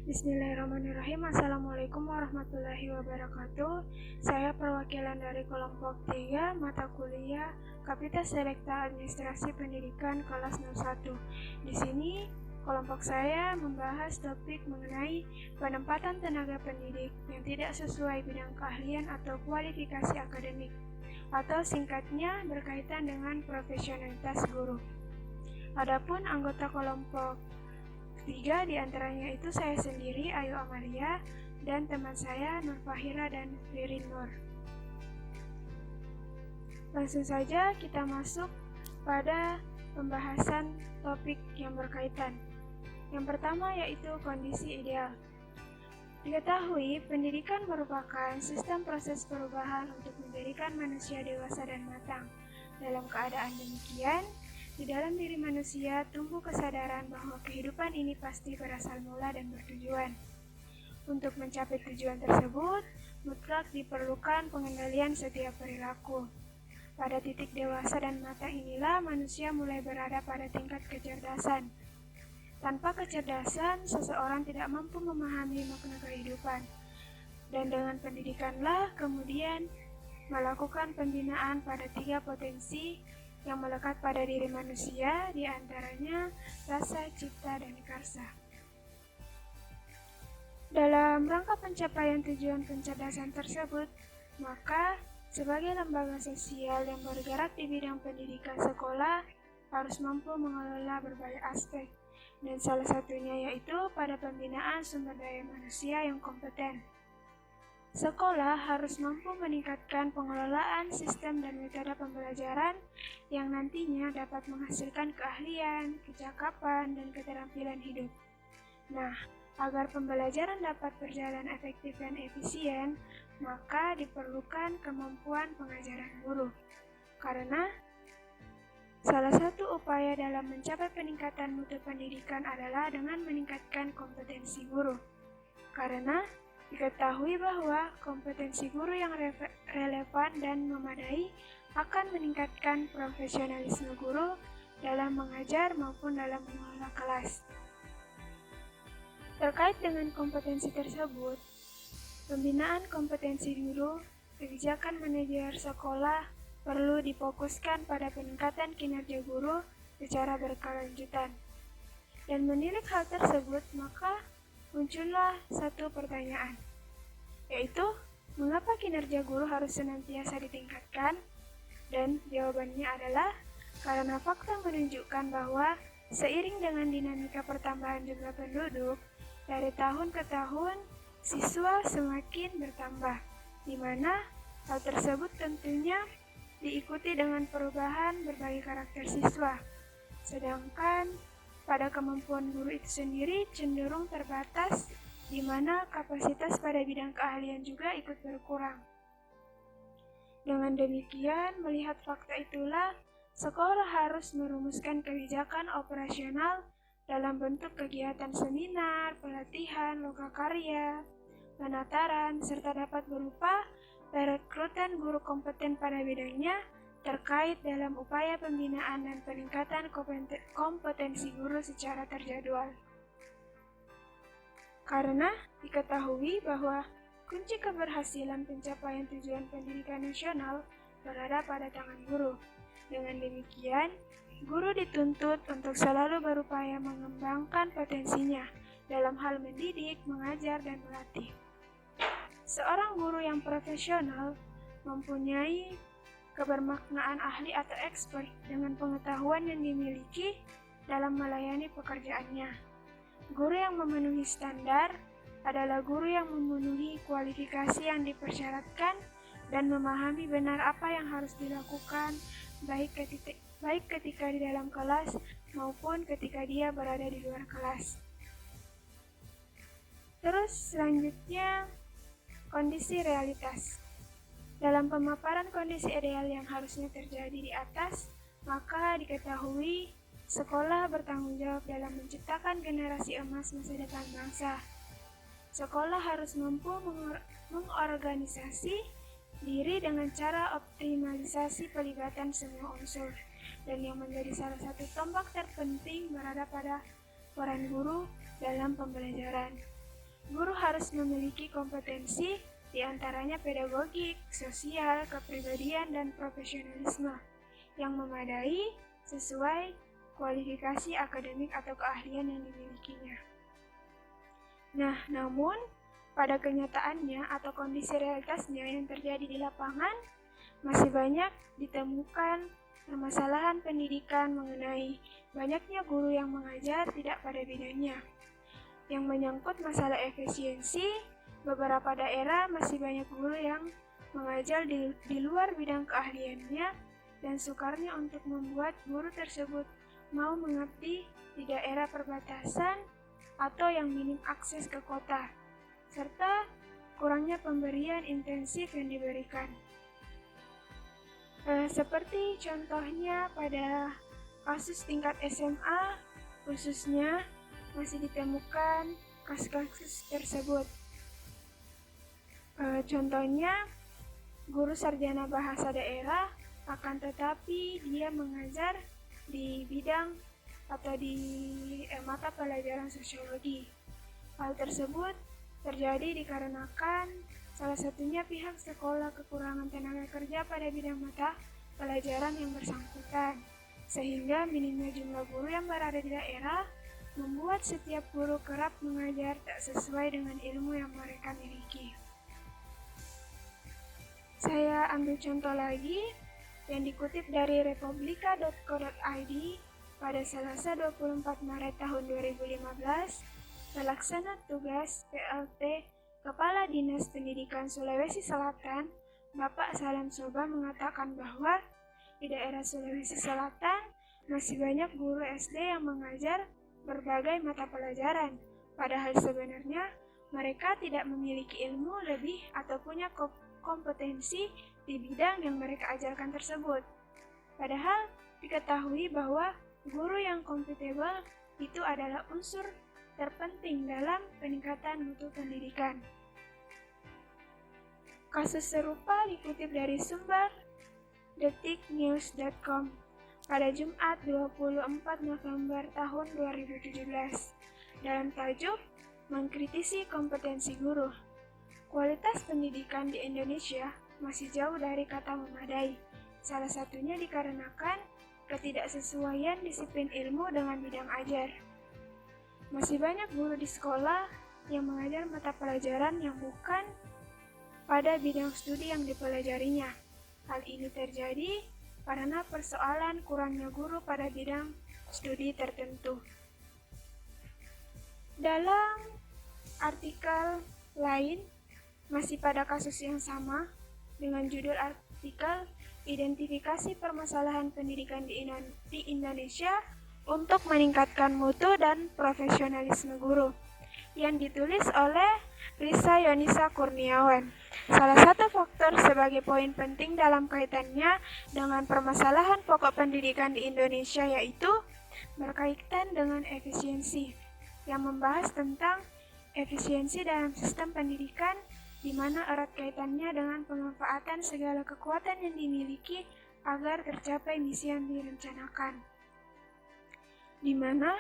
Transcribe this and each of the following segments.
Bismillahirrahmanirrahim. Assalamualaikum warahmatullahi wabarakatuh. Saya perwakilan dari kelompok 3 mata kuliah Kapita Selekta Administrasi Pendidikan kelas 01. Di sini kelompok saya membahas topik mengenai penempatan tenaga pendidik yang tidak sesuai bidang keahlian atau kualifikasi akademik, atau singkatnya berkaitan dengan profesionalitas guru. Adapun anggota kelompok 3 diantaranya itu saya sendiri, Ayu Amalia, dan teman saya Nur Fahira dan Ririn Nur. Langsung saja kita masuk pada pembahasan topik yang berkaitan. Yang pertama yaitu kondisi ideal. Diketahui, pendidikan merupakan sistem proses perubahan untuk menjadikan manusia dewasa dan matang. Dalam keadaan demikian, di dalam diri manusia tumbuh kesadaran bahwa kehidupan ini pasti berasal mula dan bertujuan. Untuk mencapai tujuan tersebut, mutlak diperlukan pengendalian setiap perilaku. Pada titik dewasa dan matang inilah manusia mulai berada pada tingkat kecerdasan. Tanpa kecerdasan, seseorang tidak mampu memahami makna kehidupan. Dan dengan pendidikanlah kemudian melakukan pembinaan pada 3 potensi yang melekat pada diri manusia, diantaranya rasa, cipta, dan karsa. Dalam rangka pencapaian tujuan pencerdasan tersebut, maka sebagai lembaga sosial yang bergerak di bidang pendidikan, sekolah harus mampu mengelola berbagai aspek, dan salah satunya yaitu pada pembinaan sumber daya manusia yang kompeten. Sekolah harus mampu meningkatkan pengelolaan sistem dan metode pembelajaran yang nantinya dapat menghasilkan keahlian, kecakapan, dan keterampilan hidup. Nah, agar pembelajaran dapat berjalan efektif dan efisien, maka diperlukan kemampuan pengajaran guru. Karena salah satu upaya dalam mencapai peningkatan mutu pendidikan adalah dengan meningkatkan kompetensi guru. Karena diketahui bahwa kompetensi guru yang relevan dan memadai akan meningkatkan profesionalisme guru dalam mengajar maupun dalam mengelola kelas. Terkait dengan kompetensi tersebut, pembinaan kompetensi guru, kebijakan manajer sekolah perlu difokuskan pada peningkatan kinerja guru secara berkelanjutan. Dan menilik hal tersebut, maka muncullah satu pertanyaan, yaitu mengapa kinerja guru harus senantiasa ditingkatkan? Dan jawabannya adalah karena fakta menunjukkan bahwa seiring dengan dinamika pertambahan jumlah penduduk, dari tahun ke tahun siswa semakin bertambah, di mana hal tersebut tentunya diikuti dengan perubahan berbagai karakter siswa. Sedangkan pada kemampuan guru itu sendiri cenderung terbatas, di mana kapasitas pada bidang keahlian juga ikut berkurang. Dengan demikian, melihat fakta itulah, sekolah harus merumuskan kebijakan operasional dalam bentuk kegiatan seminar, pelatihan, lokakarya, penataran, serta dapat berupa perekrutan guru kompeten pada bidangnya terkait dalam upaya pembinaan dan peningkatan kompetensi guru secara terjadwal. Karena diketahui bahwa kunci keberhasilan pencapaian tujuan pendidikan nasional berada pada tangan guru. Dengan demikian, guru dituntut untuk selalu berupaya mengembangkan potensinya dalam hal mendidik, mengajar, dan melatih. Seorang guru yang profesional mempunyai kebermaknaan ahli atau expert dengan pengetahuan yang dimiliki dalam melayani pekerjaannya. Guru yang memenuhi standar adalah guru yang memenuhi kualifikasi yang dipersyaratkan dan memahami benar apa yang harus dilakukan baik ketika di dalam kelas maupun ketika dia berada di luar kelas. Terus selanjutnya, kondisi realitas. Dalam pemaparan kondisi ideal yang harusnya terjadi di atas, maka diketahui sekolah bertanggung jawab dalam menciptakan generasi emas masa depan bangsa. Sekolah harus mampu mengorganisasi diri dengan cara optimalisasi pelibatan semua unsur, dan yang menjadi salah satu tombak terpenting berada pada peran guru dalam pembelajaran. guru harus memiliki kompetensi di antaranya pedagogik, sosial, kepribadian, dan profesionalisme yang memadai sesuai kualifikasi akademik atau keahlian yang dimilikinya. Nah, namun pada kenyataannya atau kondisi realitasnya yang terjadi di lapangan, masih banyak ditemukan permasalahan pendidikan mengenai banyaknya guru yang mengajar tidak pada bidangnya. Yang menyangkut masalah efisiensi, beberapa daerah masih banyak guru yang mengajar di luar bidang keahliannya dan sukarnya untuk membuat guru tersebut mau mengabdi di daerah perbatasan atau yang minim akses ke kota, serta kurangnya pemberian intensif yang diberikan. Seperti contohnya pada kasus tingkat SMA, khususnya masih ditemukan kasus-kasus tersebut. Contohnya, guru sarjana bahasa daerah akan tetapi dia mengajar di bidang atau di mata pelajaran sosiologi. Hal tersebut terjadi dikarenakan salah satunya pihak sekolah kekurangan tenaga kerja pada bidang mata pelajaran yang bersangkutan, sehingga minimnya jumlah guru yang berada di daerah membuat setiap guru kerap mengajar tak sesuai dengan ilmu yang mereka miliki. Saya ambil contoh lagi yang dikutip dari republika.co.id pada Selasa 24 Maret tahun 2015, pelaksana tugas PLT Kepala Dinas Pendidikan Sulawesi Selatan, Bapak Salam Soba mengatakan bahwa di daerah Sulawesi Selatan masih banyak guru SD yang mengajar berbagai mata pelajaran, padahal sebenarnya mereka tidak memiliki ilmu lebih atau punya kompetensi di bidang yang mereka ajarkan tersebut. Padahal diketahui bahwa guru yang kompatibel itu adalah unsur terpenting dalam peningkatan mutu pendidikan. Kasus serupa dikutip dari sumber detiknews.com pada Jumat 24 November tahun 2017 dalam tajuk mengkritisi kompetensi guru. Kualitas pendidikan di Indonesia masih jauh dari kata memadai, salah satunya dikarenakan ketidaksesuaian disiplin ilmu dengan bidang ajar. Masih banyak guru di sekolah yang mengajar mata pelajaran yang bukan pada bidang studi yang dipelajarinya. Hal ini terjadi karena persoalan kurangnya guru pada bidang studi tertentu. Dalam artikel lain, masih pada kasus yang sama, dengan judul artikel Identifikasi Permasalahan Pendidikan di Indonesia untuk Meningkatkan Mutu dan Profesionalisme Guru, yang ditulis oleh Risa Yonisa Kurniawan. Salah satu faktor sebagai poin penting dalam kaitannya dengan permasalahan pokok pendidikan di Indonesia yaitu berkaitan dengan efisiensi, yang membahas tentang efisiensi dalam sistem pendidikan di mana erat kaitannya dengan pemanfaatan segala kekuatan yang dimiliki agar tercapai misi yang direncanakan. Di mana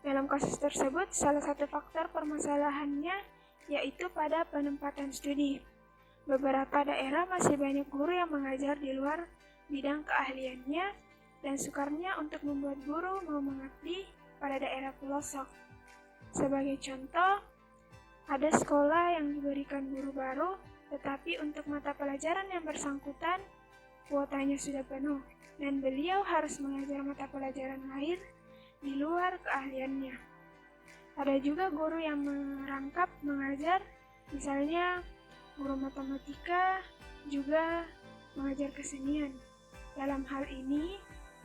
dalam kasus tersebut salah satu faktor permasalahannya yaitu pada penempatan studi. Beberapa daerah masih banyak guru yang mengajar di luar bidang keahliannya dan sukarnya untuk membuat guru mau mengabdi pada daerah pelosok. Sebagai contoh, ada sekolah yang diberikan guru baru, tetapi untuk mata pelajaran yang bersangkutan, kuotanya sudah penuh, dan beliau harus mengajar mata pelajaran lain di luar keahliannya. Ada juga guru yang merangkap mengajar, misalnya guru matematika, juga mengajar kesenian. Dalam hal ini,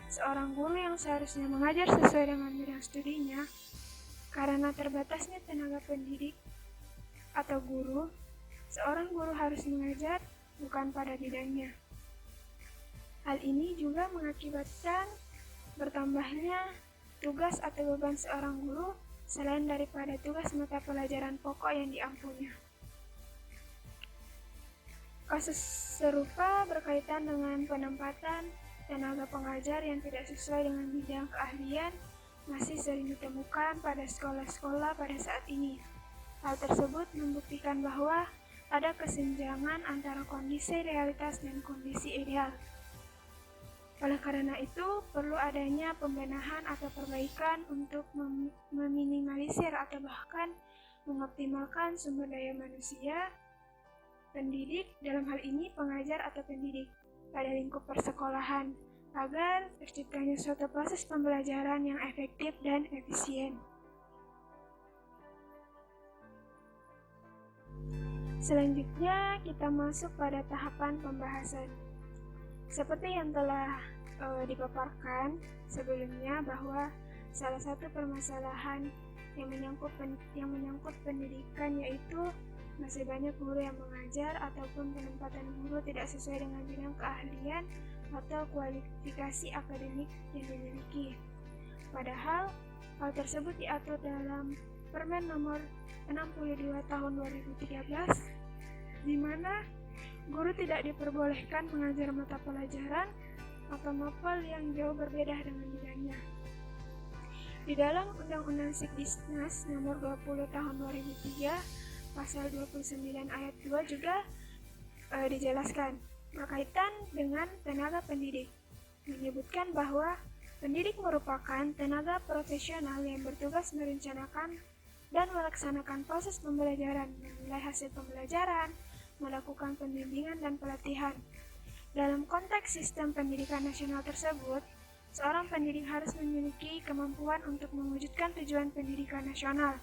seorang guru yang seharusnya mengajar sesuai dengan bidang studinya, karena terbatasnya tenaga pendidik atau guru, seorang guru harus mengajar bukan pada bidangnya. Hal ini juga mengakibatkan bertambahnya tugas atau beban seorang guru selain daripada tugas mata pelajaran pokok yang diampunya. Kasus serupa berkaitan dengan penempatan tenaga pengajar yang tidak sesuai dengan bidang keahlian masih sering ditemukan pada sekolah-sekolah pada saat ini. Hal tersebut membuktikan bahwa ada kesenjangan antara kondisi realitas dan kondisi ideal. Oleh karena itu, perlu adanya pembenahan atau perbaikan untuk meminimalisir atau bahkan mengoptimalkan sumber daya manusia, pendidik, dalam hal ini pengajar atau pendidik, pada lingkup persekolahan, agar terciptanya suatu proses pembelajaran yang efektif dan efisien. Selanjutnya, kita masuk pada tahapan pembahasan. Seperti yang telah dipaparkan sebelumnya bahwa salah satu permasalahan yang menyangkut pendidikan yaitu masih banyak guru yang mengajar ataupun penempatan guru tidak sesuai dengan bidang keahlian atau kualifikasi akademik yang dimiliki. Padahal hal tersebut diatur dalam Permen nomor 62 tahun 2013, di mana guru tidak diperbolehkan mengajar mata pelajaran atau mapel yang jauh berbeda dengan bidangnya. Di dalam Undang-Undang Sikdisnas nomor 20 tahun 2003, pasal 29 ayat 2 juga dijelaskan berkaitan dengan tenaga pendidik, menyebutkan bahwa pendidik merupakan tenaga profesional yang bertugas merencanakan dan melaksanakan proses pembelajaran, menilai hasil pembelajaran, melakukan pembimbingan dan pelatihan. Dalam konteks sistem pendidikan nasional tersebut, seorang pendidik harus memiliki kemampuan untuk mewujudkan tujuan pendidikan nasional.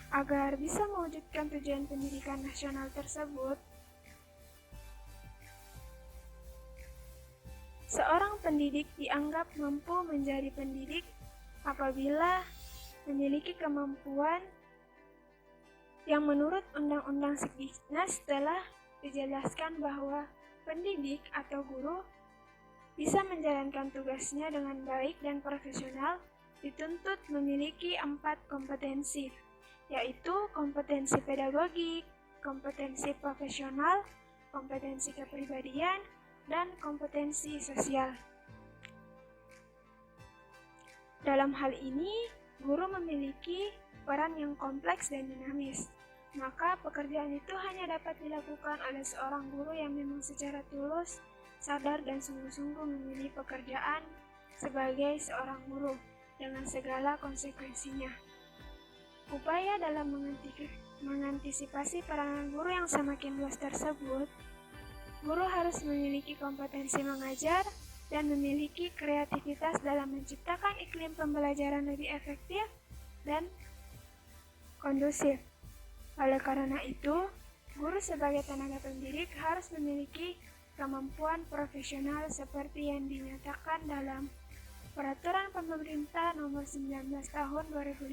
Agar bisa mewujudkan tujuan pendidikan nasional tersebut, seorang pendidik dianggap mampu menjadi pendidik apabila memiliki kemampuan yang menurut Undang-Undang Sikdisnas telah dijelaskan bahwa pendidik atau guru bisa menjalankan tugasnya dengan baik dan profesional, dituntut memiliki 4 kompetensi, yaitu kompetensi pedagogik, kompetensi profesional, kompetensi kepribadian, dan kompetensi sosial. Dalam hal ini, guru memiliki peran yang kompleks dan dinamis, maka pekerjaan itu hanya dapat dilakukan oleh seorang guru yang memang secara tulus, sadar dan sungguh-sungguh memilih pekerjaan sebagai seorang guru dengan segala konsekuensinya. Upaya dalam mengantisipasi peranan guru yang semakin luas tersebut, guru harus memiliki kompetensi mengajar dan memiliki kreativitas dalam menciptakan iklim pembelajaran lebih efektif dan kondusif. Oleh karena itu, guru sebagai tenaga pendidik harus memiliki kemampuan profesional seperti yang dinyatakan dalam Peraturan Pemerintah Nomor 19 Tahun 2005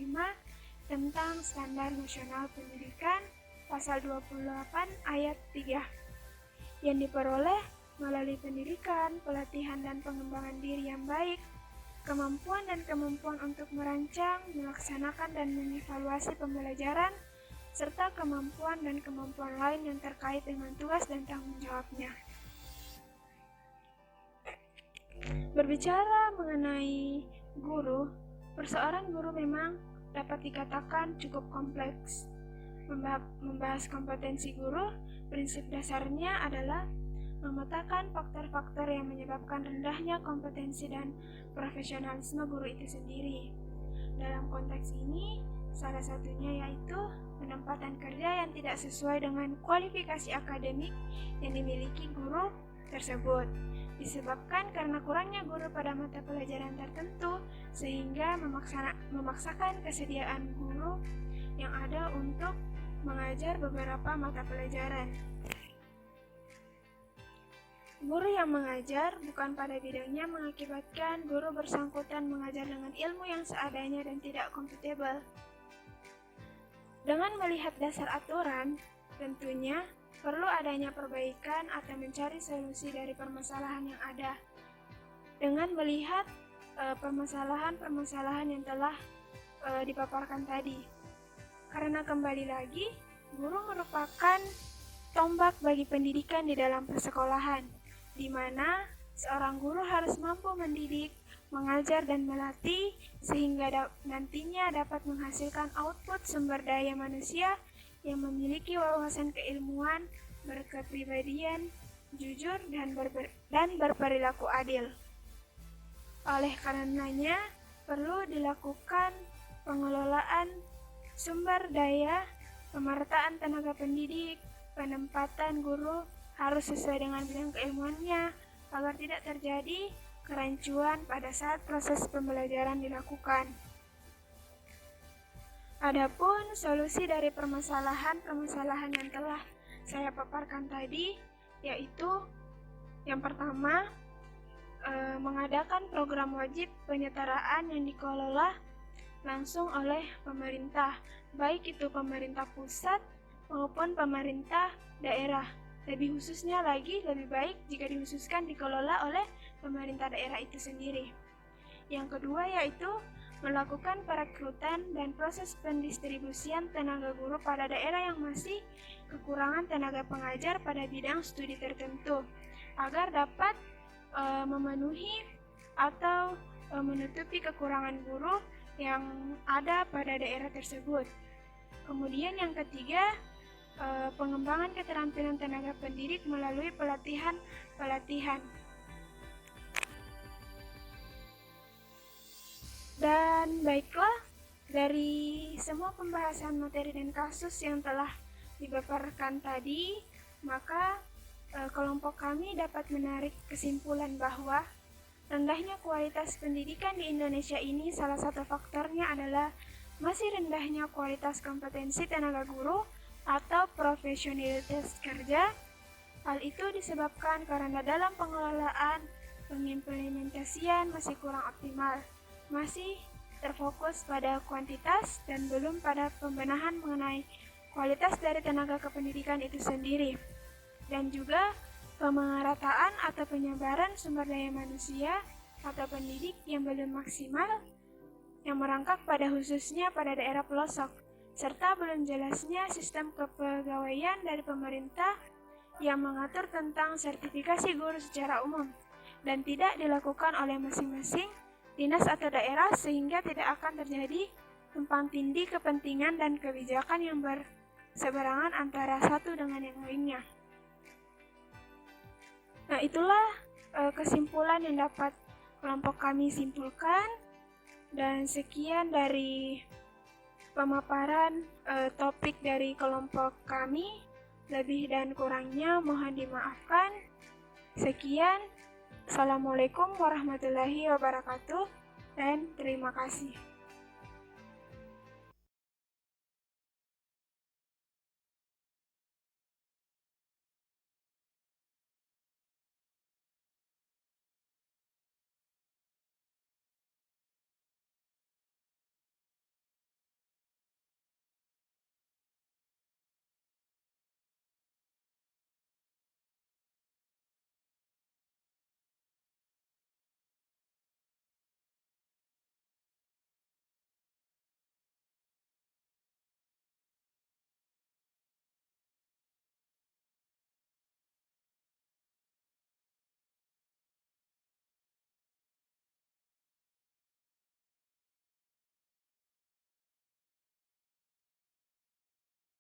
tentang Standar Nasional Pendidikan Pasal 28 Ayat 3, yang diperoleh melalui pendidikan, pelatihan dan pengembangan diri yang baik, kemampuan dan kemampuan untuk merancang, melaksanakan dan mengevaluasi pembelajaran, serta kemampuan dan kemampuan lain yang terkait dengan tugas dan tanggung jawabnya. Berbicara mengenai guru, perseorang guru memang dapat dikatakan cukup kompleks. Membahas kompetensi guru, prinsip dasarnya adalah memetakan faktor-faktor yang menyebabkan rendahnya kompetensi dan profesionalisme guru itu sendiri. Dalam konteks ini, salah satunya yaitu penempatan kerja yang tidak sesuai dengan kualifikasi akademik yang dimiliki guru tersebut, disebabkan karena kurangnya guru pada mata pelajaran tertentu, sehingga memaksakan kesediaan guru yang ada untuk mengajar beberapa mata pelajaran. Guru yang mengajar bukan pada bidangnya mengakibatkan guru bersangkutan mengajar dengan ilmu yang seadanya dan tidak kompatibel. Dengan melihat dasar aturan, tentunya perlu adanya perbaikan atau mencari solusi dari permasalahan yang ada. Dengan melihat permasalahan-permasalahan yang telah dipaparkan tadi. Karena kembali lagi, guru merupakan tombak bagi pendidikan di dalam persekolahan, di mana seorang guru harus mampu mendidik, mengajar dan melatih sehingga nantinya dapat menghasilkan output sumber daya manusia yang memiliki wawasan keilmuan, berkepribadian, jujur, dan berperilaku adil. Oleh karenanya, perlu dilakukan pengelolaan sumber daya, pemerataan tenaga pendidik, penempatan guru harus sesuai dengan bidang keilmuannya agar tidak terjadi kerancuan pada saat proses pembelajaran dilakukan. Adapun solusi dari permasalahan-permasalahan yang telah saya paparkan tadi, yaitu yang pertama, mengadakan program wajib penyetaraan yang dikelola langsung oleh pemerintah, baik itu pemerintah pusat maupun pemerintah daerah. Lebih khususnya lagi, lebih baik jika dikelola oleh pemerintah daerah itu sendiri. Yang kedua yaitu melakukan perekrutan dan proses pendistribusian tenaga guru pada daerah yang masih kekurangan tenaga pengajar pada bidang studi tertentu, agar dapat memenuhi atau menutupi kekurangan guru yang ada pada daerah tersebut. Kemudian yang ketiga, pengembangan keterampilan tenaga pendidik melalui pelatihan. Dan baiklah, dari semua pembahasan materi dan kasus yang telah dipaparkan tadi, maka kelompok kami dapat menarik kesimpulan bahwa rendahnya kualitas pendidikan di Indonesia ini salah satu faktornya adalah masih rendahnya kualitas kompetensi tenaga guru atau profesionalitas kerja. Hal itu disebabkan karena dalam pengelolaan pengimplementasian masih kurang optimal, masih terfokus pada kuantitas dan belum pada pembenahan mengenai kualitas dari tenaga kependidikan itu sendiri, dan juga pemerataan atau penyebaran sumber daya manusia atau pendidik yang belum maksimal, yang merangkak pada khususnya pada daerah pelosok, serta belum jelasnya sistem kepegawaian dari pemerintah yang mengatur tentang sertifikasi guru secara umum dan tidak dilakukan oleh masing-masing dinas atau daerah, sehingga tidak akan terjadi tumpang tindih kepentingan dan kebijakan yang berseberangan antara satu dengan yang lainnya. Nah, itulah kesimpulan yang dapat kelompok kami simpulkan, dan sekian dari pemaparan topik dari kelompok kami. Lebih dan kurangnya mohon dimaafkan. Sekian, Assalamualaikum warahmatullahi wabarakatuh, dan terima kasih.